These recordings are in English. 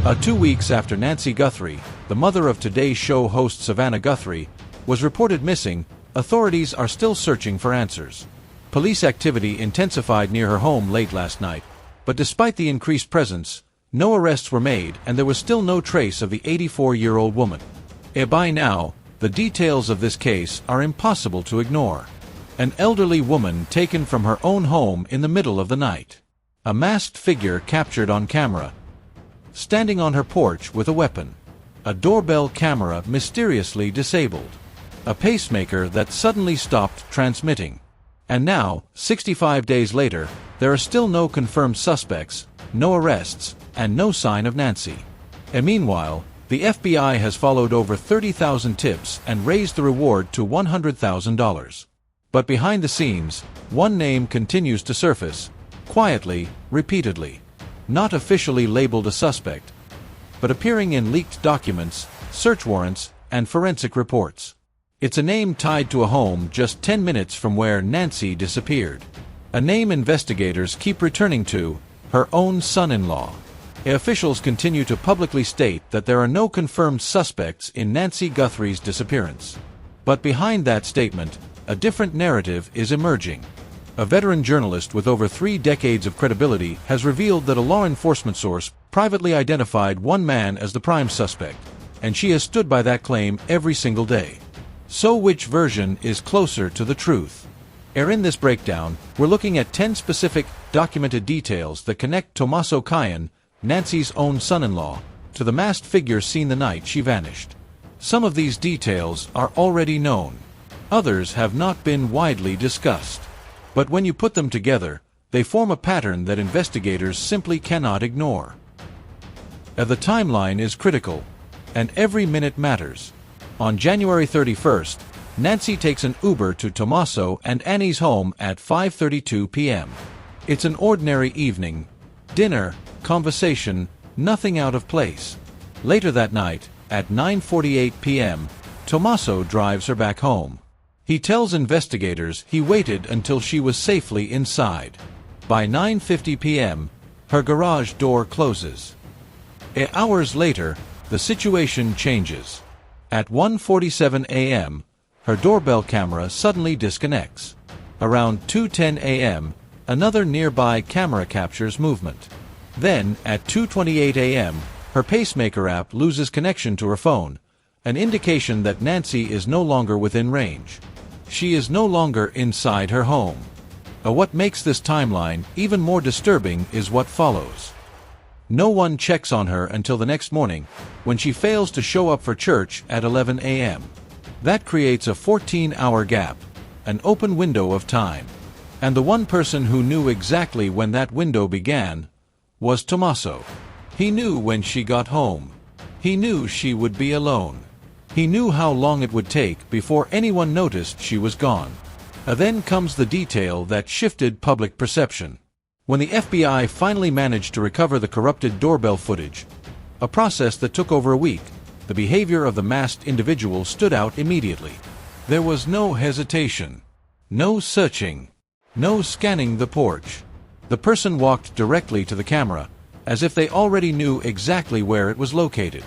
2 weeks after Nancy Guthrie, the mother of Today's Show host Savannah Guthrie, was reported missing, authorities are still searching for answers. Police activity intensified near her home late last night, but despite the increased presence, no arrests were made and there was still no trace of the 84-year-old woman. By now, the details of this case are impossible to ignore. An elderly woman taken from her own home in the middle of the night. A masked figure captured on camera, standing on her porch with a weapon. A doorbell camera mysteriously disabled. A pacemaker that suddenly stopped transmitting. And now, 65 days later, there are still no confirmed suspects, no arrests, and no sign of Nancy. And meanwhile, the FBI has followed over 30,000 tips and raised the reward to $100,000. But behind the scenes, one name continues to surface, quietly, repeatedly. Not officially labeled a suspect, but appearing in leaked documents, search warrants, and forensic reports. It's a name tied to a home just 10 minutes from where Nancy disappeared. A name investigators keep returning to, her own son-in-law. Officials continue to publicly state that there are no confirmed suspects in Nancy Guthrie's disappearance. But behind that statement, a different narrative is emerging. A veteran journalist with over 3 decades of credibility has revealed that a law enforcement source privately identified one man as the prime suspect, and she has stood by that claim every single day. So which version is closer to the truth? In this breakdown, we're looking at 10 specific, documented details that connect Tommaso Cajan, Nancy's own son-in-law, to the masked figure seen the night she vanished. Some of these details are already known. Others have not been widely discussed. But when you put them together, they form a pattern that investigators simply cannot ignore. The timeline is critical, and every minute matters. On January 31st, Nancy takes an Uber to Tommaso and Annie's home at 5:32 p.m. It's an ordinary evening. Dinner, conversation, nothing out of place. Later that night, at 9:48 p.m., Tommaso drives her back home. He tells investigators he waited until she was safely inside. By 9:50 p.m., her garage door closes. Hours later, the situation changes. At 1:47 a.m., her doorbell camera suddenly disconnects. Around 2:10 a.m., another nearby camera captures movement. Then, at 2:28 a.m., her pacemaker app loses connection to her phone, an indication that Nancy is no longer within range. She is no longer inside her home. What makes this timeline even more disturbing is what follows. No one checks on her until the next morning, when she fails to show up for church at 11 a.m. That creates a 14-hour gap, an open window of time. And the one person who knew exactly when that window began was Tommaso. He knew when she got home. He knew she would be alone. He knew how long it would take before anyone noticed she was gone. Then comes the detail that shifted public perception. When the FBI finally managed to recover the corrupted doorbell footage, a process that took over a week, the behavior of the masked individual stood out immediately. There was no hesitation, no searching, no scanning the porch. The person walked directly to the camera, as if they already knew exactly where it was located.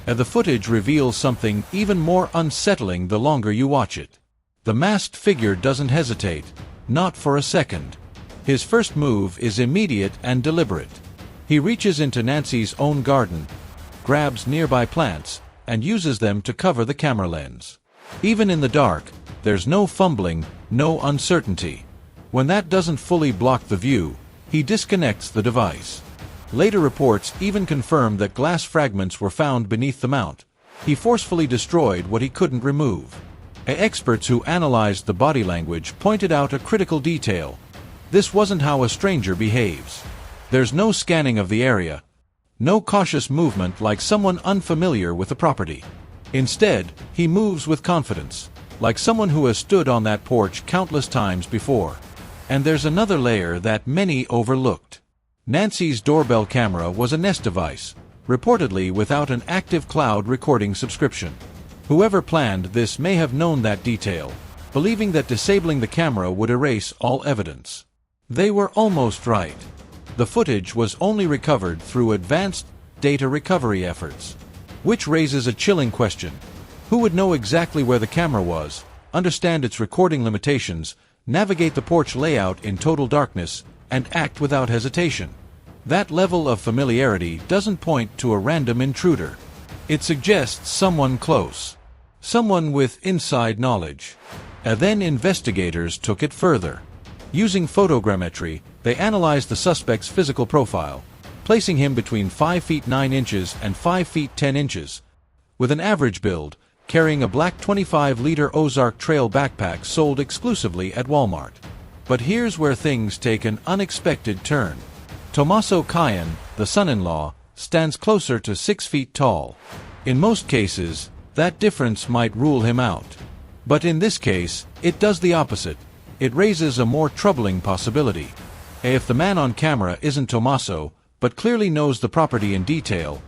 The footage reveals something even more unsettling the longer you watch it. The masked figure doesn't hesitate, not for a second. His first move is immediate and deliberate. He reaches into Nancy's own garden, grabs nearby plants, and uses them to cover the camera lens. Even in the dark, there's no fumbling, no uncertainty. When that doesn't fully block the view, he disconnects the device. Later reports even confirmed that glass fragments were found beneath the mount. He forcefully destroyed what he couldn't remove. Experts who analyzed the body language pointed out a critical detail. This wasn't how a stranger behaves. There's no scanning of the area, no cautious movement like someone unfamiliar with the property. Instead, he moves with confidence, like someone who has stood on that porch countless times before. And there's another layer that many overlooked. Nancy's doorbell camera was a Nest device, reportedly without an active cloud recording subscription. Whoever planned this may have known that detail, believing that disabling the camera would erase all evidence. They were almost right. The footage was only recovered through advanced data recovery efforts. Which raises a chilling question. Who would know exactly where the camera was, understand its recording limitations, navigate the porch layout in total darkness, and act without hesitation? That level of familiarity doesn't point to a random intruder. It suggests someone close. Someone with inside knowledge. And then investigators took it further. Using photogrammetry, they analyzed the suspect's physical profile, placing him between 5 feet 9 inches and 5 feet 10 inches, with an average build, carrying a black 25-liter Ozark Trail backpack sold exclusively at Walmart. But here's where things take an unexpected turn. Tommaso Cayenne, the son-in-law, stands closer to 6 feet tall. In most cases, that difference might rule him out. But in this case, it does the opposite. It raises a more troubling possibility. If the man on camera isn't Tommaso, but clearly knows the property in detail,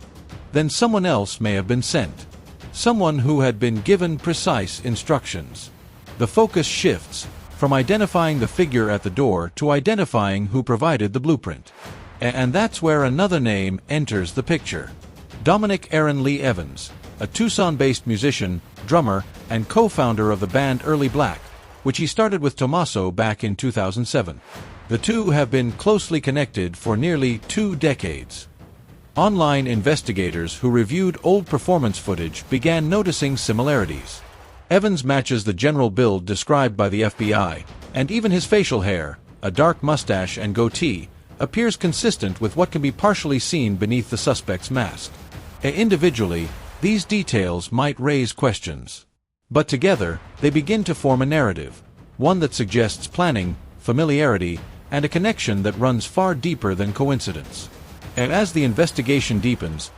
then someone else may have been sent. Someone who had been given precise instructions. The focus shifts from identifying the figure at the door to identifying who provided the blueprint. And that's where another name enters the picture. Dominic Aaron Lee Evans, a Tucson-based musician, drummer, and co-founder of the band Early Black, which he started with Tommaso back in 2007. The two have been closely connected for nearly 2 decades. Online investigators who reviewed old performance footage began noticing similarities. Evans matches the general build described by the FBI, and even his facial hair, a dark mustache and goatee, appears consistent with what can be partially seen beneath the suspect's mask. Individually, these details might raise questions. But together, they begin to form a narrative, one that suggests planning, familiarity, and a connection that runs far deeper than coincidence. And as the investigation deepens,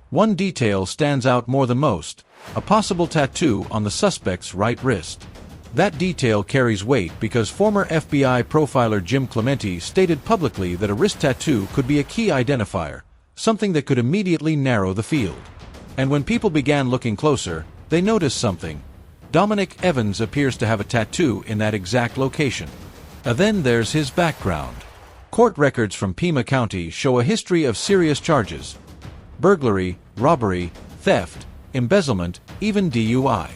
one detail stands out more than most: a possible tattoo on the suspect's right wrist. That detail carries weight because former FBI profiler Jim Clemente stated publicly that a wrist tattoo could be a key identifier, something that could immediately narrow the field. And when people began looking closer, they noticed something. Dominic Evans appears to have a tattoo in that exact location. And then there's his background. Court records from Pima County show a history of serious charges: burglary, robbery, theft, embezzlement, even DUI.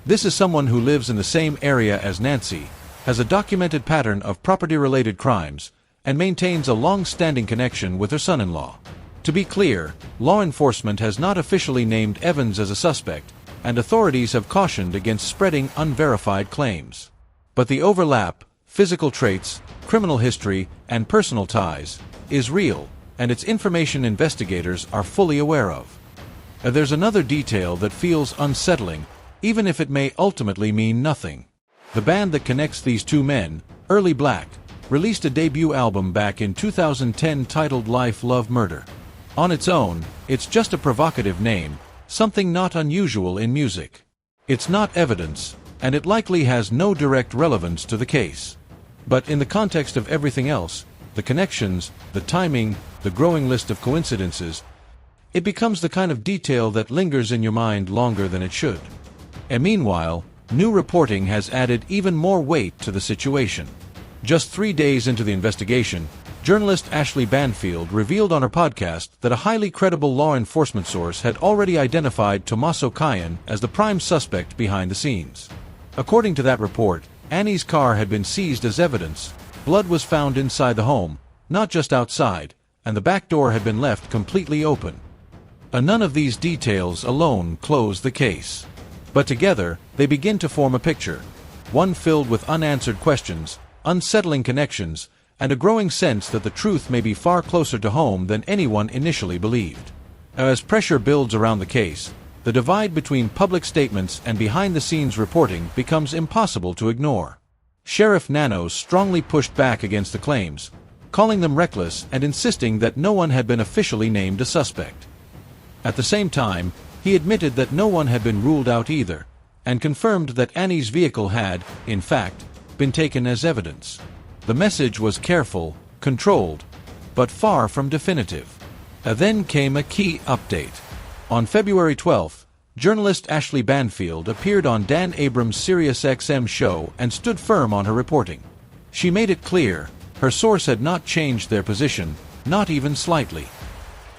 This is someone who lives in the same area as Nancy, has a documented pattern of property-related crimes, and maintains a long-standing connection with her son-in-law. To be clear, law enforcement has not officially named Evans as a suspect, and authorities have cautioned against spreading unverified claims. But the overlap, physical traits, criminal history, and personal ties, is real, and it's information investigators are fully aware of. There's another detail that feels unsettling, even if it may ultimately mean nothing. The band that connects these two men, Early Black, released a debut album back in 2010 titled Life, Love, Murder. On its own, it's just a provocative name, something not unusual in music. It's not evidence, and it likely has no direct relevance to the case. But in the context of everything else, the connections, the timing, the growing list of coincidences, it becomes the kind of detail that lingers in your mind longer than it should. And meanwhile, new reporting has added even more weight to the situation. Just 3 days into the investigation, journalist Ashley Banfield revealed on her podcast that a highly credible law enforcement source had already identified Tommaso Cayenne as the prime suspect behind the scenes. According to that report, Annie's car had been seized as evidence, blood was found inside the home, not just outside, and the back door had been left completely open. None of these details alone close the case. But together, they begin to form a picture, one filled with unanswered questions, unsettling connections, and a growing sense that the truth may be far closer to home than anyone initially believed. As pressure builds around the case, the divide between public statements and behind-the-scenes reporting becomes impossible to ignore. Sheriff Nanos strongly pushed back against the claims, calling them reckless and insisting that no one had been officially named a suspect. At the same time, he admitted that no one had been ruled out either, and confirmed that Annie's vehicle had, in fact, been taken as evidence. The message was careful, controlled, but far from definitive. Then came a key update. On February 12th, journalist Ashley Banfield appeared on Dan Abrams' SiriusXM show and stood firm on her reporting. She made it clear, her source had not changed their position, not even slightly.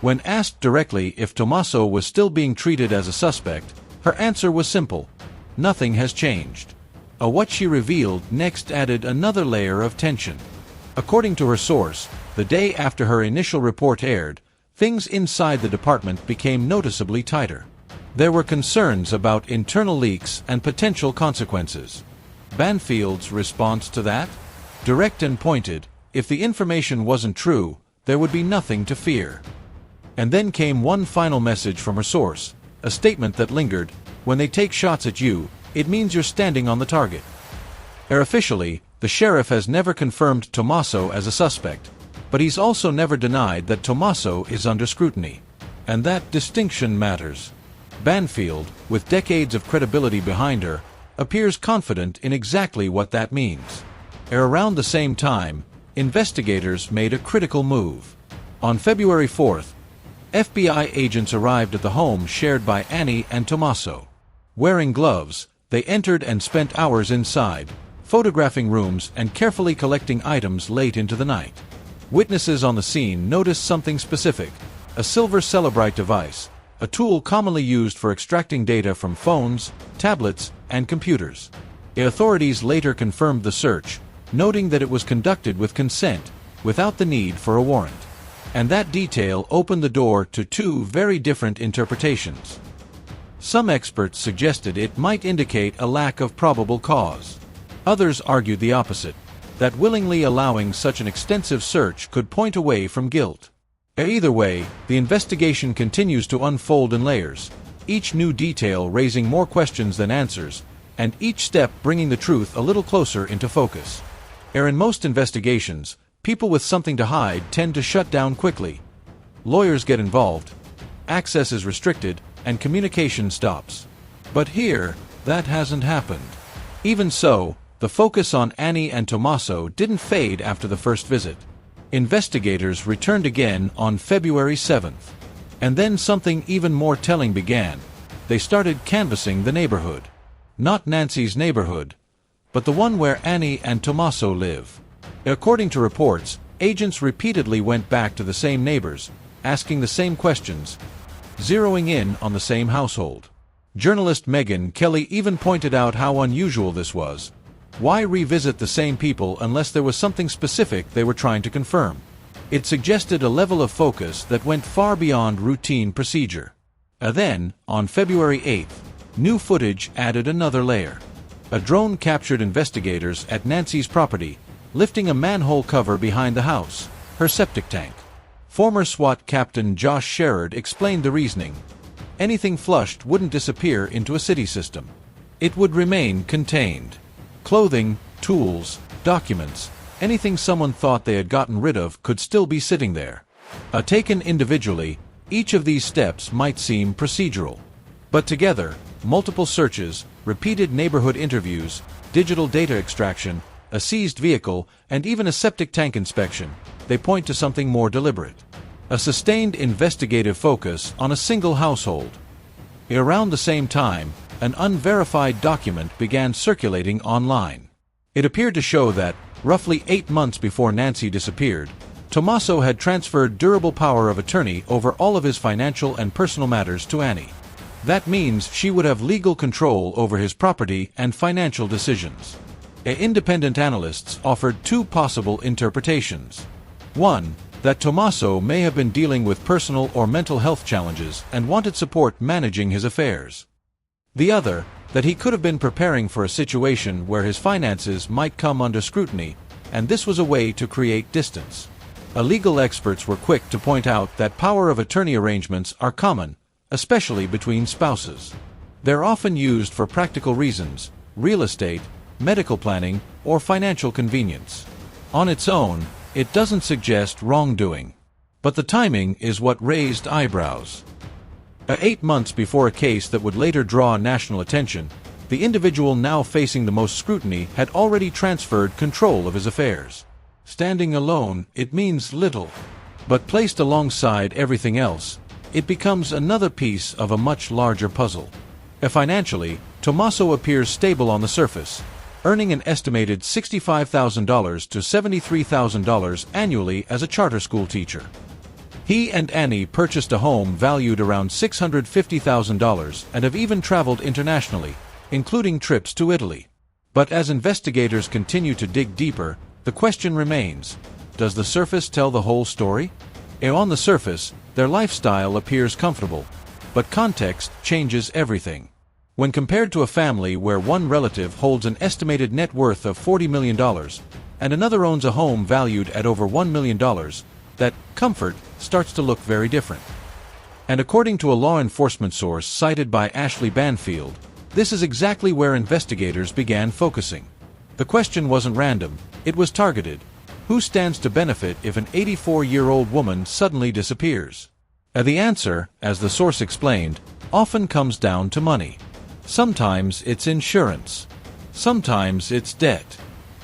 When asked directly if Tommaso was still being treated as a suspect, her answer was simple: nothing has changed. What she revealed next added another layer of tension. According to her source, the day after her initial report aired, things inside the department became noticeably tighter. There were concerns about internal leaks and potential consequences. Banfield's response to that? Direct and pointed: if the information wasn't true, there would be nothing to fear. And then came one final message from her source, a statement that lingered: when they take shots at you, it means you're standing on the target. Officially, the sheriff has never confirmed Tommaso as a suspect, but he's also never denied that Tommaso is under scrutiny. And that distinction matters. Banfield, with decades of credibility behind her, appears confident in exactly what that means. Around the same time, investigators made a critical move. On February 4th, FBI agents arrived at the home shared by Annie and Tommaso. Wearing gloves, they entered and spent hours inside, photographing rooms and carefully collecting items late into the night. Witnesses on the scene noticed something specific: a silver Celebrite device, a tool commonly used for extracting data from phones, tablets, and computers. Authorities later confirmed the search, noting that it was conducted with consent, without the need for a warrant. And that detail opened the door to two very different interpretations. Some experts suggested it might indicate a lack of probable cause. Others argued the opposite, that willingly allowing such an extensive search could point away from guilt. Either way, the investigation continues to unfold in layers, each new detail raising more questions than answers, and each step bringing the truth a little closer into focus. In most investigations, people with something to hide tend to shut down quickly. Lawyers get involved, access is restricted, and communication stops. But here, that hasn't happened. Even so, the focus on Annie and Tommaso didn't fade after the first visit. Investigators returned again on February 7th. And then something even more telling began. They started canvassing the neighborhood. Not Nancy's neighborhood, but the one where Annie and Tommaso live. According to reports, agents repeatedly went back to the same neighbors, asking the same questions, zeroing in on the same household. Journalist Megyn Kelly even pointed out how unusual this was. Why revisit the same people unless there was something specific they were trying to confirm? It suggested a level of focus that went far beyond routine procedure. Then, on February 8th, new footage added another layer. A drone captured investigators at Nancy's property, lifting a manhole cover behind the house, her septic tank. Former SWAT Captain Josh Sherrod explained the reasoning. Anything flushed wouldn't disappear into a city system. It would remain contained. Clothing, tools, documents, anything someone thought they had gotten rid of could still be sitting there. Taken individually, each of these steps might seem procedural. But together, multiple searches, repeated neighborhood interviews, digital data extraction, a seized vehicle, and even a septic tank inspection, they point to something more deliberate. A sustained investigative focus on a single household. Around the same time, an unverified document began circulating online. It appeared to show that, roughly 8 months before Nancy disappeared, Tommaso had transferred durable power of attorney over all of his financial and personal matters to Annie. That means she would have legal control over his property and financial decisions. Independent analysts offered two possible interpretations. One, that Tommaso may have been dealing with personal or mental health challenges and wanted support managing his affairs. The other, that he could have been preparing for a situation where his finances might come under scrutiny, and this was a way to create distance. Legal experts were quick to point out that power of attorney arrangements are common, especially between spouses. They're often used for practical reasons: real estate, medical planning, or financial convenience. On its own, it doesn't suggest wrongdoing. But the timing is what raised eyebrows. 8 months before a case that would later draw national attention, the individual now facing the most scrutiny had already transferred control of his affairs. Standing alone, it means little. But placed alongside everything else, it becomes another piece of a much larger puzzle. Financially, Tommaso appears stable on the surface, earning an estimated $65,000 to $73,000 annually as a charter school teacher. He and Annie purchased a home valued around $650,000 and have even traveled internationally, including trips to Italy. But as investigators continue to dig deeper, the question remains, does the surface tell the whole story? On the surface, their lifestyle appears comfortable, but context changes everything. When compared to a family where one relative holds an estimated net worth of $40 million and another owns a home valued at over $1 million, that comfort starts to look very different. And according to a law enforcement source cited by Ashley Banfield, this is exactly where investigators began focusing. The question wasn't random, it was targeted. Who stands to benefit if an 84-year-old woman suddenly disappears? The answer, as the source explained, often comes down to money. Sometimes it's insurance. Sometimes it's debt.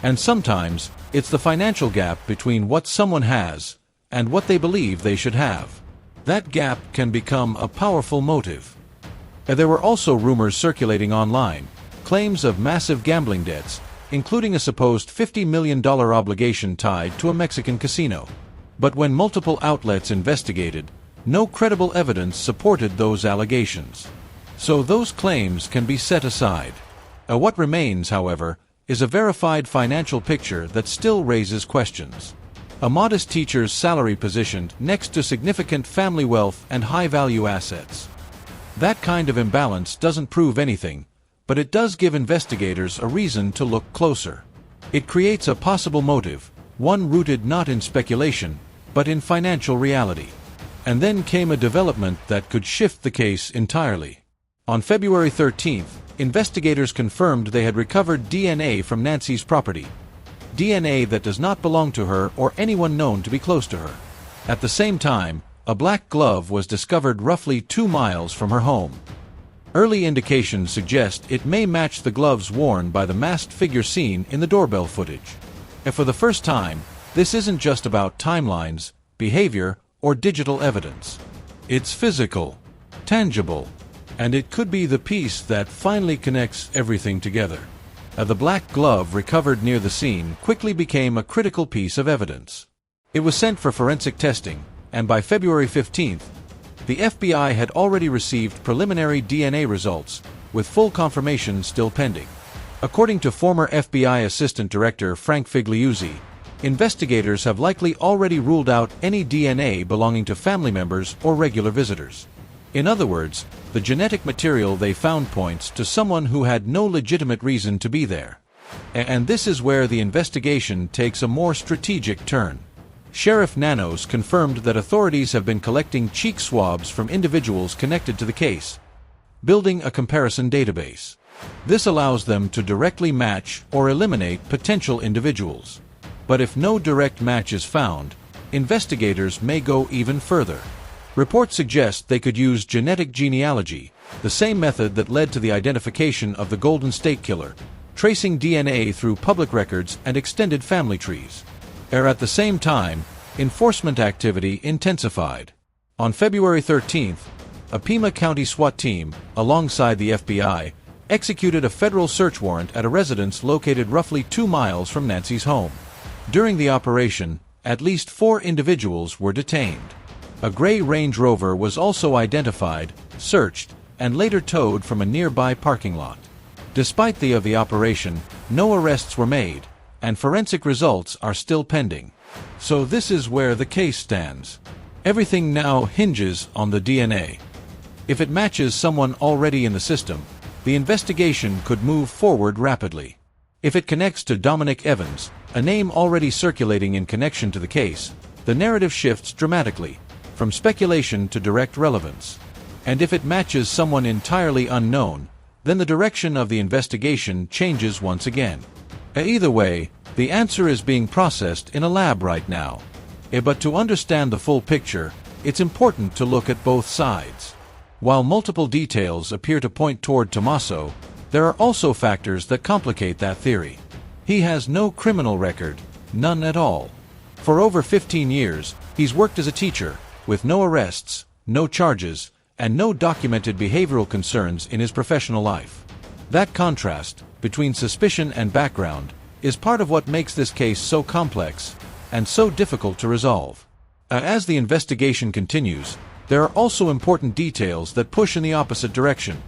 And sometimes it's the financial gap between what someone has and what they believe they should have. That gap can become a powerful motive. There were also rumors circulating online, claims of massive gambling debts, including a supposed $50 million obligation tied to a Mexican casino. But when multiple outlets investigated, no credible evidence supported those allegations. So those claims can be set aside. What remains, however, is a verified financial picture that still raises questions. A modest teacher's salary positioned next to significant family wealth and high-value assets. That kind of imbalance doesn't prove anything, but it does give investigators a reason to look closer. It creates a possible motive, one rooted not in speculation, but in financial reality. And then came a development that could shift the case entirely. On February 13th, investigators confirmed they had recovered DNA from Nancy's property. DNA that does not belong to her or anyone known to be close to her. At the same time, a black glove was discovered roughly 2 miles from her home. Early indications suggest it may match the gloves worn by the masked figure seen in the doorbell footage. And for the first time, this isn't just about timelines, behavior, or digital evidence. It's physical, tangible, and it could be the piece that finally connects everything together. The black glove recovered near the scene quickly became a critical piece of evidence. It was sent for forensic testing, and by February 15th, the FBI had already received preliminary DNA results, with full confirmation still pending. According to former FBI Assistant Director Frank Figliuzzi, investigators have likely already ruled out any DNA belonging to family members or regular visitors. In other words, the genetic material they found points to someone who had no legitimate reason to be there. And this is where the investigation takes a more strategic turn. Sheriff Nanos confirmed that authorities have been collecting cheek swabs from individuals connected to the case, building a comparison database. This allows them to directly match or eliminate potential individuals. But if no direct match is found, investigators may go even further. Reports suggest they could use genetic genealogy, the same method that led to the identification of the Golden State Killer, tracing DNA through public records and extended family trees. At the same time, enforcement activity intensified. On February 13th, a Pima County SWAT team, alongside the FBI, executed a federal search warrant at a residence located roughly 2 miles from Nancy's home. During the operation, at least 4 individuals were detained. A gray Range Rover was also identified, searched, and later towed from a nearby parking lot. Despite the operation, no arrests were made, and forensic results are still pending. So this is where the case stands. Everything now hinges on the DNA. If it matches someone already in the system, the investigation could move forward rapidly. If it connects to Dominic Evans, a name already circulating in connection to the case, the narrative shifts dramatically, from speculation to direct relevance. And if it matches someone entirely unknown, then the direction of the investigation changes once again. Either way, the answer is being processed in a lab right now. But to understand the full picture, it's important to look at both sides. While multiple details appear to point toward Tommaso, there are also factors that complicate that theory. He has no criminal record, none at all. For over 15 years, he's worked as a teacher, with no arrests, no charges, and no documented behavioral concerns in his professional life. That contrast, between suspicion and background, is part of what makes this case so complex and so difficult to resolve. As the investigation continues, there are also important details that push in the opposite direction.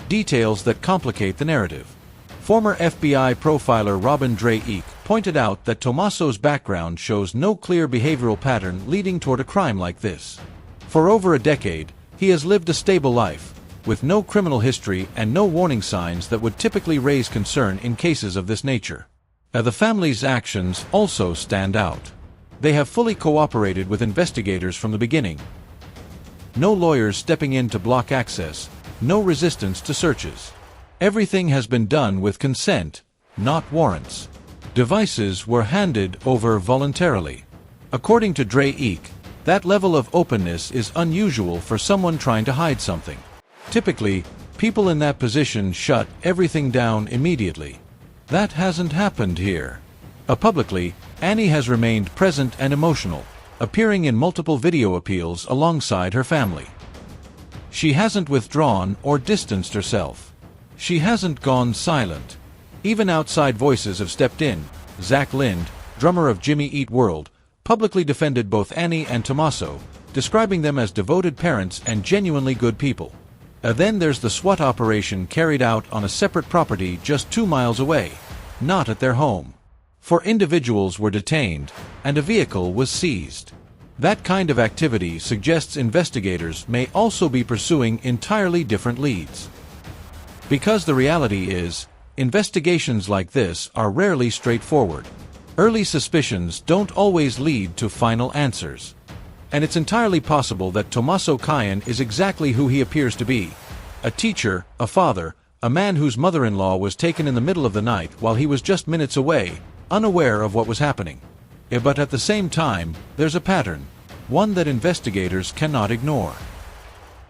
Details that complicate the narrative. Former FBI profiler Robin Drake pointed out that Tommaso's background shows no clear behavioral pattern leading toward a crime like this. For over a decade, he has lived a stable life, with no criminal history and no warning signs that would typically raise concern in cases of this nature. The family's actions also stand out. They have fully cooperated with investigators from the beginning. No lawyers stepping in to block access, no resistance to searches. Everything has been done with consent, not warrants. Devices were handed over voluntarily. According to Drake, that level of openness is unusual for someone trying to hide something. Typically, people in that position shut everything down immediately. That hasn't happened here. Publicly, Annie has remained present and emotional, appearing in multiple video appeals alongside her family. She hasn't withdrawn or distanced herself. She hasn't gone silent. Even outside voices have stepped in. Zach Lind, drummer of Jimmy Eat World, publicly defended both Annie and Tommaso, describing them as devoted parents and genuinely good people. Then there's the SWAT operation carried out on a separate property just 2 miles away, not at their home. 4 individuals were detained, and a vehicle was seized. That kind of activity suggests investigators may also be pursuing entirely different leads. Because the reality is, investigations like this are rarely straightforward. Early suspicions don't always lead to final answers. And it's entirely possible that Tommaso Caian is exactly who he appears to be. A teacher, a father, a man whose mother-in-law was taken in the middle of the night while he was just minutes away, unaware of what was happening. But at the same time, there's a pattern, one that investigators cannot ignore.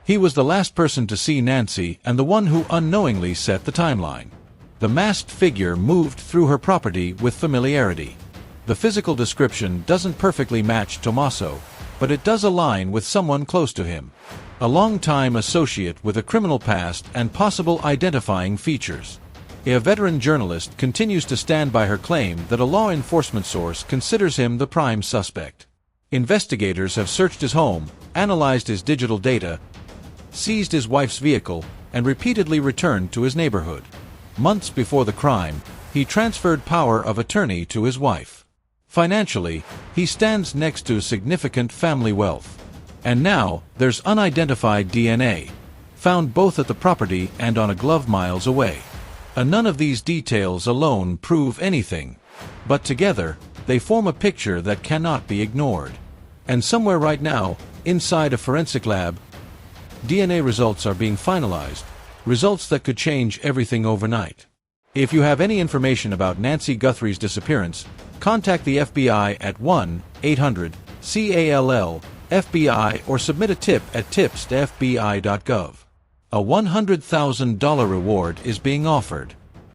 He was the last person to see Nancy and the one who unknowingly set the timeline. The masked figure moved through her property with familiarity. The physical description doesn't perfectly match Tommaso, but it does align with someone close to him. A long-time associate with a criminal past and possible identifying features. A veteran journalist continues to stand by her claim that a law enforcement source considers him the prime suspect. Investigators have searched his home, analyzed his digital data, seized his wife's vehicle, and repeatedly returned to his neighborhood. Months before the crime, he transferred power of attorney to his wife. Financially, he stands next to significant family wealth. And now, there's unidentified DNA, found both at the property and on a glove miles away. None of these details alone prove anything, but together, they form a picture that cannot be ignored. And somewhere right now, inside a forensic lab, DNA results are being finalized, results that could change everything overnight. If you have any information about Nancy Guthrie's disappearance, contact the FBI at 1-800-CALL-FBI or submit a tip at tips@fbi.gov. A $100,000 reward is being offered.